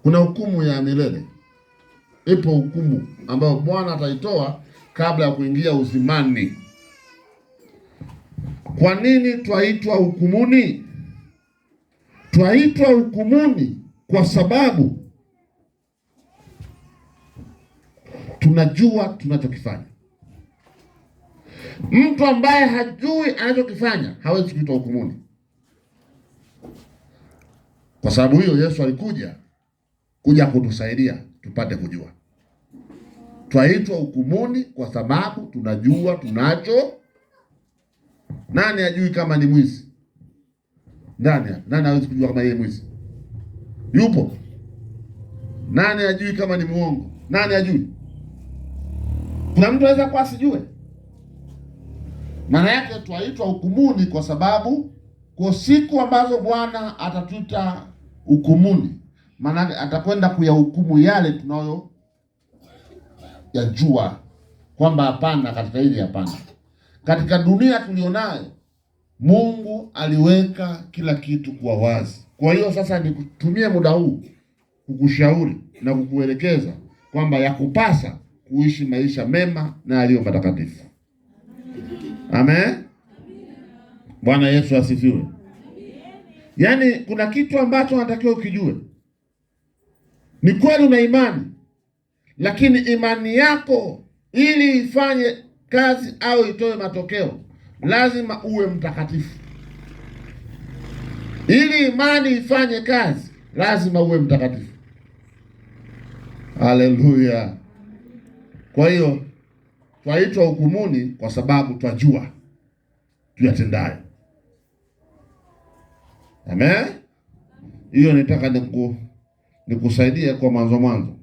Kuna hukumu ya milele. Ipo hukumu ambayo Bwana ataitoa kabla ya kuingia uzimani. Kwa nini twaitwa hukumuni? Twaitwa hukumuni kwa sababu tunajua tunachokifanya. Mtu ambaye hajui anachokifanya hawezi kuitwa hukumuni. Kwa sababu hiyo Yesu alikuja kutusaidia tupate kujua. Twaitwa hukumuni kwa sababu tunajua tunacho. Nani ajui kama ni mwizi? Nani hawezi kujua kama yeye mwizi? Yupo? Nani ajui kama ni muongo? Nani ajui? Kuna mtu anaweza kuwa asijue. Maana yake twaitwa hukumuni kwa sababu kwa siku ambazo Bwana atatuita hukumuni, maana atakwenda kuyahukumu yale tunayo yajua kwamba hapana, katika hili hapana. Katika dunia tulionayo Mungu aliweka kila kitu kwa wazi. Kwa hiyo sasa nikutumie muda huu kukushauri na kukuelekeza kwamba yakupasa kuishi maisha mema na yaliyo matakatifu. Amen. Bwana Yesu asifiwe. Yaani kuna kitu ambacho unatakiwa ukijue. Ni kweli una imani, lakini imani yako ili ifanye kazi au itoe matokeo lazima uwe mtakatifu. Ili imani ifanye kazi lazima uwe mtakatifu. Haleluya. Kwa hiyo twaitwa hukumuni kwa sababu twajua tuyatendayo. Amen. Hiyo nitaka nikusaidie kwa mwanzo.